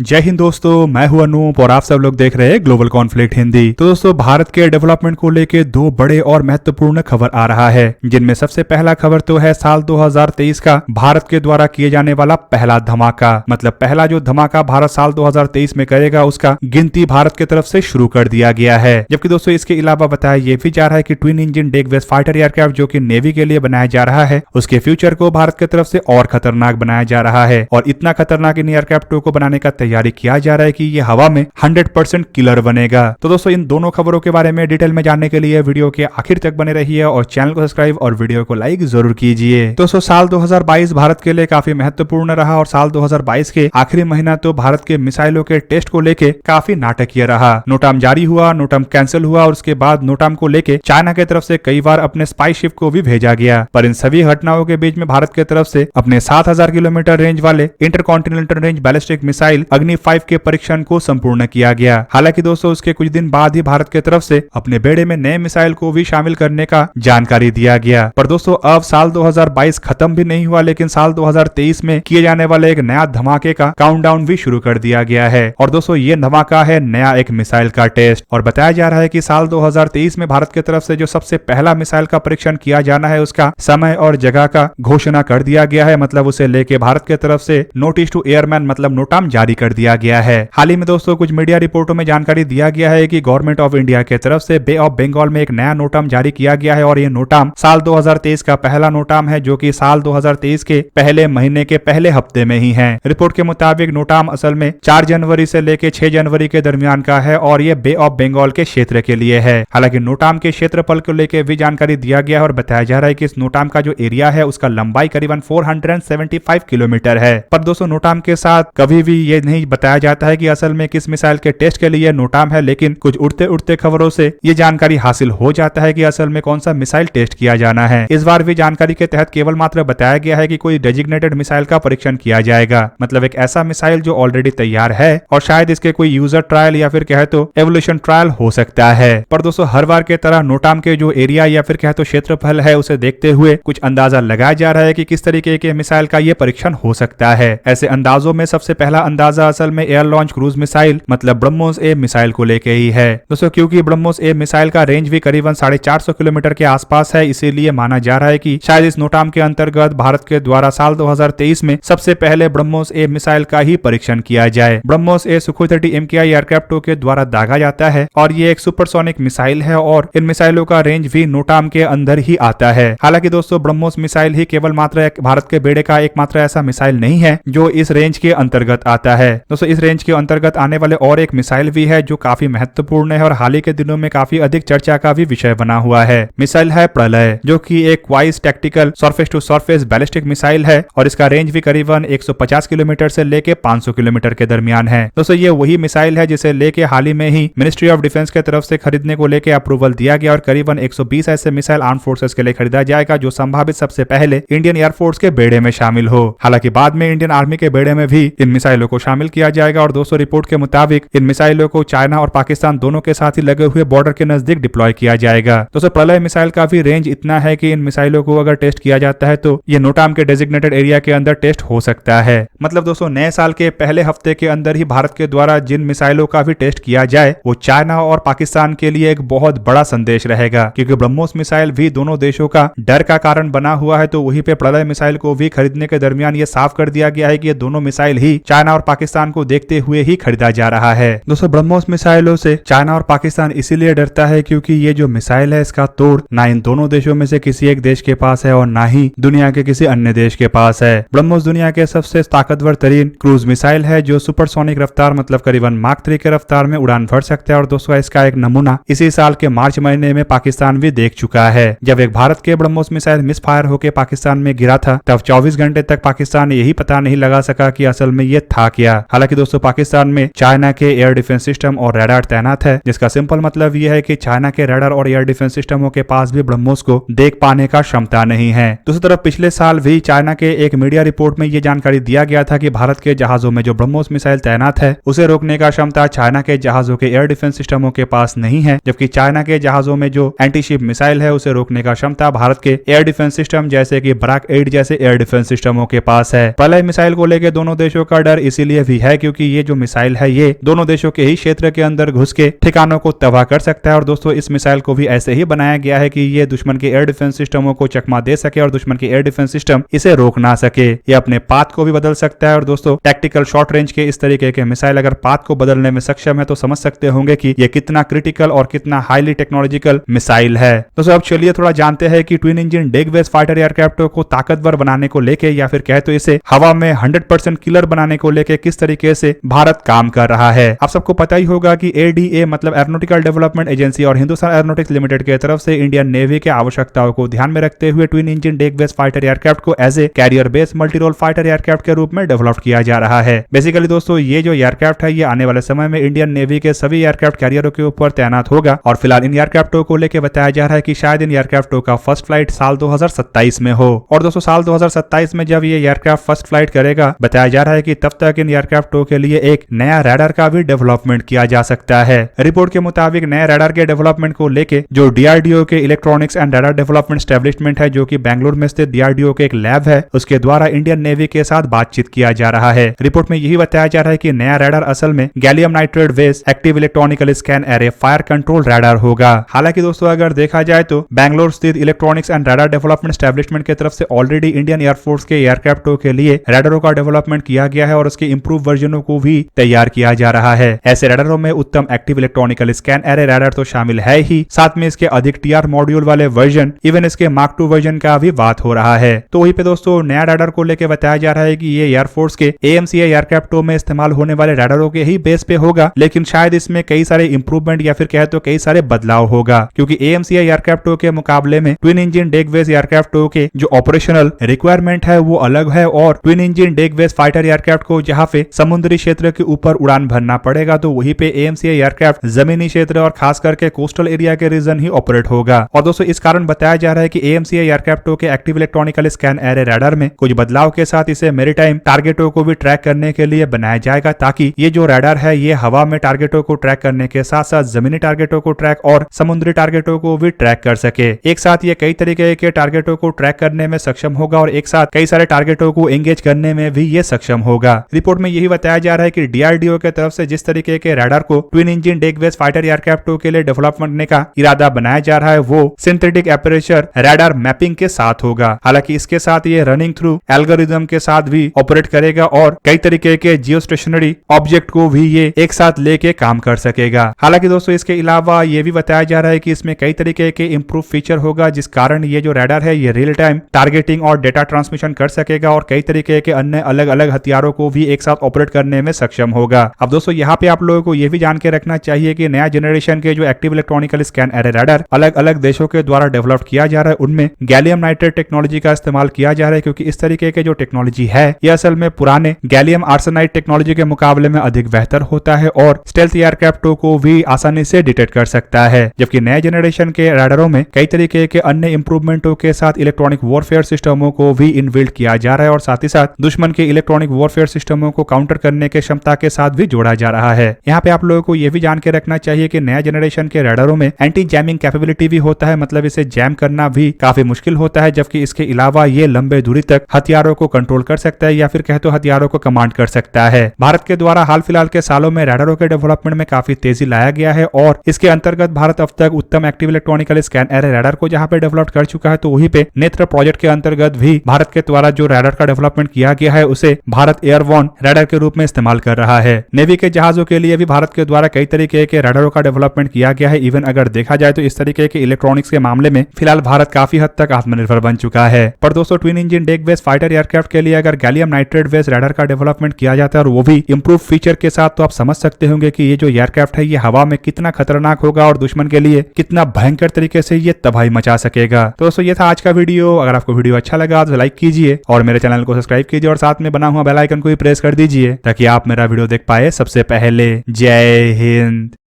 जय हिंद दोस्तों, मैं हूं अनूप और आप सब लोग देख रहे हैं ग्लोबल कॉन्फ्लिक्ट हिंदी। तो दोस्तों, भारत के डेवलपमेंट को लेके दो बड़े और महत्वपूर्ण खबर आ रहा है, जिनमें सबसे पहला खबर तो है साल 2023 का भारत के द्वारा किए जाने वाला पहला धमाका। मतलब पहला जो धमाका भारत साल 2023 में करेगा, उसका गिनती भारत की तरफ से शुरू कर दिया गया है। जबकि दोस्तों, इसके अलावा बताया ये भी जा रहा है कि twin engine deck based fighter aircraft जो कि नेवी के लिए बनाया जा रहा है, उसके फ्यूचर को भारत की तरफ से और खतरनाक बनाया जा रहा है। और इतना खतरनाक इन एयरक्राफ्टों को बनाने का तैयारी किया जा रहा है कि ये हवा में 100% किलर बनेगा। तो दोस्तों, इन दोनों खबरों के बारे में डिटेल में जानने के लिए वीडियो के आखिर तक बने रहिए और चैनल को सब्सक्राइब और वीडियो को लाइक जरूर कीजिए। दोस्तों, साल 2022 भारत के लिए काफी महत्वपूर्ण रहा और साल 2022 के आखिरी महीना तो भारत के मिसाइलों के टेस्ट को लेके काफी नाटकीय रहा। नोटाम जारी हुआ, नोटाम कैंसिल हुआ और उसके बाद नोटाम को लेके चाइना की तरफ से कई बार अपने स्पाई शिप को भी भेजा गया। पर इन सभी घटनाओं के बीच में भारत की तरफ से अपने 7000 किलोमीटर रेंज वाले इंटरकॉन्टिनेंटल रेंज बैलिस्टिक मिसाइल अग्नि 5 के परीक्षण को संपूर्ण किया गया। हालांकि दोस्तों, उसके कुछ दिन बाद ही भारत की तरफ से अपने बेड़े में नए मिसाइल को भी शामिल करने का जानकारी दिया गया। पर दोस्तों, अब साल 2022 खत्म भी नहीं हुआ, लेकिन साल 2023 में किए जाने वाले एक नया धमाके का काउंटडाउन भी शुरू कर दिया गया है। और दोस्तों, ये धमाका है नया एक मिसाइल का टेस्ट। और बताया जा रहा है कि साल 2023 में भारत की तरफ से जो सबसे पहला मिसाइल का परीक्षण किया जाना है, उसका समय और जगह का घोषणा कर दिया गया है। मतलब उसे लेके भारत की तरफ से नोटिस टू एयरमैन मतलब नोटाम जारी कर दिया गया है। हाल ही में दोस्तों, कुछ मीडिया रिपोर्टों में जानकारी दिया गया है कि गवर्नमेंट ऑफ इंडिया की तरफ से बे ऑफ बंगाल में एक नया नोटाम जारी किया गया है। और ये नोटाम साल 2023 का पहला नोटाम है, जो कि साल 2023 के पहले महीने के पहले हफ्ते में ही है। रिपोर्ट के मुताबिक नोटाम असल में 4 जनवरी से लेकर 6 जनवरी के दरमियान का है और ये बे ऑफ बंगाल के क्षेत्र के लिए है। हालांकि नोटाम के क्षेत्रफल को लेकर भी जानकारी दिया गया है और बताया जा रहा है कि इस नोटाम का जो एरिया है, उसका लंबाई करीबन 475 किलोमीटर है। पर दोस्तों, नोटाम के साथ कभी भी ये नहीं बताया जाता है कि असल में किस मिसाइल के टेस्ट के लिए नोटाम है, लेकिन कुछ उड़ते उड़ते खबरों से ये जानकारी हासिल हो जाता है कि असल में कौन सा मिसाइल टेस्ट किया जाना है। इस बार भी जानकारी के तहत केवल मात्र बताया गया है कि कोई डेजिग्नेटेड मिसाइल का परीक्षण किया जाएगा। मतलब एक ऐसा मिसाइल जो ऑलरेडी तैयार है और शायद इसके कोई यूजर ट्रायल या फिर कहे तो एवोल्यूशन ट्रायल हो सकता है। पर दोस्तों, हर बार के तरह नोटाम के जो एरिया या फिर कहे तो क्षेत्रफल है, उसे देखते हुए कुछ अंदाजा लगाया जा रहा है कि किस तरीके के मिसाइल का ये परीक्षण हो सकता है। ऐसे अंदाजों में सबसे पहला अंदाजा असल में एयर लॉन्च क्रूज मिसाइल मतलब ब्रह्मोस ए मिसाइल को लेके ही है। दोस्तों, क्योंकि ब्रह्मोस ए मिसाइल का रेंज भी करीबन 450 किलोमीटर के आसपास है, इसीलिए माना जा रहा है कि शायद इस नोटाम के अंतर्गत भारत के द्वारा साल 2023 में सबसे पहले ब्रह्मोस ए मिसाइल का ही परीक्षण किया जाए। ब्रह्मोस ए सुखोई 30 MKI एयरक्राफ्टों के द्वारा दागा जाता है और ये एक सुपरसोनिक मिसाइल है और इन मिसाइलों का रेंज भी नोटाम के अंदर ही आता है। हालांकि दोस्तों, ब्रह्मोस मिसाइल ही केवल मात्र भारत के बेड़े का एकमात्र ऐसा मिसाइल नहीं है जो इस रेंज के अंतर्गत आता है। दोस्तों, इस रेंज के अंतर्गत आने वाले और एक मिसाइल भी है जो काफी महत्वपूर्ण है और हाल ही के दिनों में काफी अधिक चर्चा का भी विषय बना हुआ है। मिसाइल है प्रलय, जो कि एक quasi tactical surface to surface ballistic missile है और इसका रेंज भी करीबन 150 किलोमीटर से लेके 500 किलोमीटर के दरमियान है। दोस्तों, ये वही मिसाइल है जिसे लेके हाल ही में ही मिनिस्ट्री ऑफ डिफेंस की तरफ से खरीदने को लेके अप्रूवल दिया गया और करीबन 120 ऐसे मिसाइल आर्म फोर्सेस के लिए खरीदा जाएगा, जो संभावित सबसे पहले इंडियन एयरफोर्स के बेड़े में शामिल हो। हालांकि बाद में इंडियन आर्मी के बेड़े में भी इन मिसाइलों को शामिल किया जाएगा। और दोस्तों, रिपोर्ट के मुताबिक इन मिसाइलों को चाइना और पाकिस्तान दोनों के साथ ही लगे हुए बॉर्डर के नजदीक डिप्लॉय किया जाएगा। दोस्तों, प्रलय मिसाइल का भी रेंज इतना है कि इन मिसाइलों को अगर टेस्ट किया जाता है तो ये नोटाम के डेजिग्नेटेड एरिया के अंदर टेस्ट हो सकता है। मतलब दोस्तों, नए साल के पहले हफ्ते के अंदर ही भारत के द्वारा जिन मिसाइलों का भी टेस्ट किया जाए, वो चाइना और पाकिस्तान के लिए एक बहुत बड़ा संदेश रहेगा, क्योंकि ब्रह्मोस मिसाइल भी दोनों देशों का डर का कारण बना हुआ है। तो वहीं पे प्रलय मिसाइल को भी खरीदने के दरमियान ये साफ कर दिया गया है कि ये दोनों मिसाइल ही चाइना और पाकिस्तान को देखते हुए ही खरीदा जा रहा है। दोस्तों, ब्रह्मोस मिसाइलों से चाइना और पाकिस्तान इसीलिए डरता है क्योंकि ये जो मिसाइल है, इसका तोड़ ना इन दोनों देशों में से किसी एक देश के पास है और ना ही दुनिया के किसी अन्य देश के पास है। ब्रह्मोस दुनिया के सबसे ताकतवर तरीन क्रूज मिसाइल है, जो सुपरसोनिक रफ्तार मतलब करीबन माक 3 के रफ्तार में उड़ान भर सकता है। और दोस्तों, इसका एक नमूना इसी साल के मार्च महीने में पाकिस्तान भी देख चुका है। जब एक भारत के ब्रह्मोस मिसाइल मिस फायर होकर पाकिस्तान में गिरा था, तब 24 घंटे तक पाकिस्तान यही पता नहीं लगा सका कि असल में ये था क्या। हालांकि दोस्तों, पाकिस्तान में चाइना के एयर डिफेंस सिस्टम और रडार तैनात है, जिसका सिंपल मतलब यह है कि चाइना के रडार और एयर डिफेंस सिस्टमों के पास भी ब्रह्मोस को देख पाने का क्षमता नहीं है। दूसरी तरफ पिछले साल भी चाइना के एक मीडिया रिपोर्ट में यह जानकारी दिया गया था कि भारत के जहाजों में जो ब्रह्मोस मिसाइल तैनात है, उसे रोकने का क्षमता चाइना के जहाजों के एयर डिफेंस सिस्टमों के पास नहीं है, जबकि चाइना के जहाजों में जो एंटी शिप मिसाइल है, उसे रोकने का क्षमता भारत के एयर डिफेंस सिस्टम जैसे कि बराक 8 जैसे एयर डिफेंस सिस्टमों के पास है। प्रलय मिसाइल को लेकर दोनों देशों का डर इसीलिए भी है, क्योंकि ये जो मिसाइल है ये दोनों देशों के ही क्षेत्र के अंदर घुस के ठिकानों को तबाह कर सकता है। और दोस्तों इस मिसाइल को भी ऐसे ही बनाया गया है कि ये दुश्मन के एयर डिफेंस सिस्टमों को चकमा दे सके और दुश्मन के एयर डिफेंस सिस्टम इसे रोक ना सके। ये अपने पाथ को भी बदल सकता है। और दोस्तों टैक्टिकल शॉर्ट रेंज के इस तरीके के मिसाइल अगर पाथ को बदलने में सक्षम है तो समझ सकते होंगे कि ये कितना क्रिटिकल और कितना हाईली टेक्नोलॉजिकल मिसाइल है। दोस्तों अब चलिए थोड़ा जानते हैं कि twin engine deck base fighter aircraft को ताकतवर बनाने को लेके या फिर कहे तो इसे हवा में 100% किलर बनाने को लेके किस तरीके से भारत काम कर रहा है। आप सबको पता ही होगा कि एडीए मतलब एरोनॉटिकल डेवलपमेंट एजेंसी और हिंदुस्तान एरोनॉटिक्स लिमिटेड की तरफ से इंडियन नेवी के आवश्यकताओं को ध्यान में रखते हुए twin engine deck base fighter aircraft को as a carrier base multi role fighter aircraft के रूप में डेवलप किया जा रहा है। बेसिकली दोस्तों ये जो एयरक्राफ्ट है ये आने वाले समय में इंडियन नेवी के सभी एयरक्राफ्ट कैरियरों के ऊपर तैनात होगा। और फिलहाल इन एयरक्राफ्टों को लेकर बताया जा रहा है कि शायद इन एयरक्राफ्टों का फर्स्ट फ्लाइट साल 2027 में हो। और दोस्तों साल 2027 में जब ये एयरक्राफ्ट फर्स्ट फ्लाइट करेगा बताया जा रहा है कि तब तक इन एयरक्राफ्टों के लिए एक नया रडार का भी डेवलपमेंट किया जा सकता है। रिपोर्ट के मुताबिक नए रडार के डेवलपमेंट को लेके जो डीआरडीओ के electronics and radar development establishment है जो कि बेंगलुरु में स्थित डीआरडीओ के एक लैब है उसके द्वारा इंडियन नेवी के साथ बातचीत किया जा रहा है। रिपोर्ट में यही बताया जा रहा है कि नया रडार असल में gallium nitrate based active electronical scan array fire control radar होगा। हालांकि दोस्तों अगर देखा जाए तो बेंगलुरु स्थित electronics and radar development establishment की तरफ से ऑलरेडी इंडियन एयरफोर्स के एयरक्राफ्टों के लिए रडारों का डेवलपमेंट किया गया है और उसके इंप्रूव वर्जनों को भी तैयार किया जा रहा है। ऐसे रडारों में उत्तम active electronical scan array radar तो शामिल है ही, साथ में इसके अधिक टीआर मॉड्यूल वाले वर्जन इवन इसके मार्क 2 वर्जन का भी बात हो रहा है। तो वहीं पे दोस्तों नया रडार को लेकर बताया जा रहा है कि ये एयरफोर्स के एएमसीए एयरक्राफ्टों में इस्तेमाल होने वाले रडारों के ही बेस पे होगा, लेकिन शायद इसमें कई सारे इंप्रूवमेंट या फिर कहे तो कई सारे बदलाव होगा, क्योंकि एएमसीए एयरक्राफ्टों के मुकाबले में ट्विन इंजन डिग बेस एयरक्राफ्टों के जो ऑपरेशनल रिक्वायरमेंट है वो अलग है। और twin engine deck base fighter aircraft को जहां पे समुद्री क्षेत्र के ऊपर उड़ान भरना पड़ेगा तो वहीं पे एएमसीए एयरक्राफ्ट जमीनी क्षेत्र और खास करके कोस्टल एरिया के रीजन ही ऑपरेट होगा। और दोस्तों इस कारण बताया जा रहा है कि एएमसीए एयरक्राफ्टों के active electronical scan array radar में कुछ बदलाव के साथ इसे मैरीटाइम टारगेटों को भी ट्रैक करने के लिए बनाया जाएगा, ताकि ये जो रडार है ये हवा में टारगेटों को ट्रैक करने के साथ साथ जमीनी टारगेटों को ट्रैक और समुद्री टारगेटों को भी ट्रैक कर सके। एक साथ ये कई तरीके के टारगेटों को ट्रैक करने में सक्षम होगा और एक साथ कई सारे टारगेटों को एंगेज करने में भी ये सक्षम होगा। रिपोर्ट में यही बताया जा रहा है कि डीआरडीओ के तरफ से जिस तरीके के रडार को twin engine deck base fighter एयरक्राफ्टों के लिए डेवलप करने का इरादा बनाया जा रहा है वो सिंथेटिक एपरेचर रडार मैपिंग के साथ होगा। हालांकि इसके साथ ये रनिंग थ्रू एल्गोरिदम के साथ भी ऑपरेट करेगा और कई तरीके के जियो स्टेशनरी ऑब्जेक्ट को भी ये एक साथ लेके काम कर सकेगा। हालांकि दोस्तों इसके अलावा ये भी बताया जा रहा है कि इसमें कई तरीके के इंप्रूव फीचर होगा, जिस कारण ये जो रडार है ये रियल टाइम टारगेटिंग और डेटा ट्रांसमिशन कर सकेगा और कई तरीके के अन्य अलग अलग हथियारों को भी एक साथ ऑपरेट करने में सक्षम होगा। अब दोस्तों यहाँ पे आप लोगों को यह भी जान के रखना चाहिए कि नया जनरेशन के जो active electronical scan array radar अलग अलग देशों के द्वारा डेवलप किया जा रहा है उनमें गैलियम नाइट्रेट टेक्नोलॉजी का इस्तेमाल किया जा रहा है, क्योंकि इस तरीके के जो टेक्नोलॉजी है ये असल में पुराने गैलियम आर्सेनाइड टेक्नोलॉजी के मुकाबले में अधिक बेहतर होता है और स्टेल्थ एयरक्राफ्टों को भी आसानी से डिटेक्ट कर सकता है। जबकि नए जनरेशन के रडारों में कई तरीके के अन्य इंप्रूवमेंटों के साथ इलेक्ट्रॉनिक वॉरफेयर सिस्टमों को भी इनबिल्ट किया जा रहा है और साथ ही साथ दुश्मन के इलेक्ट्रॉनिक वॉरफेयर सिस्टमों को काउंटर करने के क्षमता के साथ भी जोड़ा जा रहा है। यहाँ पे आप लोगों को यह भी जान के रखना चाहिए कि नया जनरेशन के रडारों में एंटी जैमिंग कैपेबिलिटी भी होता है, मतलब इसे जैम करना भी काफी मुश्किल होता है। जबकि इसके अलावा ये लंबे दूरी तक हथियारों को कंट्रोल कर सकता है या फिर कहे तो हथियारों को कमांड कर सकता है। भारत के द्वारा हाल फिलहाल के सालों में रडारों के डेवलपमेंट में काफी तेजी लाया गया है और इसके अंतर्गत भारत अब तक उत्तम active electronical scan array radar को जहां पे डेवलप कर चुका है, तो वहीं पे नेत्र प्रोजेक्ट के अंतर्गत भी भारत के द्वारा जो रडार का डेवलपमेंट किया गया है उसे भारत एयरबोर्न रडार के रूप में इस्तेमाल कर रहा है। नेवी के जहाजों के लिए भी भारत के द्वारा कई तरीके के रडारों का डेवलपमेंट किया गया है। इवन अगर देखा जाए तो इस तरीके के इलेक्ट्रॉनिक्स के मामले में फिलहाल भारत काफी हद तक आत्मनिर्भर बन चुका है। पर दोस्तों twin engine deck base fighter aircraft के लिए अगर गैलियम नाइट्रेट बेस रडार का डेवलपमेंट किया जाता है और वो भी इंप्रूव फीचर के साथ, तो आप समझ सकते होंगे कि ये जो एयरक्राफ्ट है ये हवा में कितना खतरनाक होगा और दुश्मन के लिए कितना भयंकर तरीके से ये तबाही मचा सकेगा। तो दोस्तों ये था आज का वीडियो। अगर आपको वीडियो अच्छा लगा तो लाइक कीजिए और मेरे चैनल को सब्सक्राइब कीजिए और साथ में बना हुआ बेल आइकन को भी प्रेस कर दीजिए ताकि आप मेरा वीडियो देख पाए सबसे पहले। जय हिंद।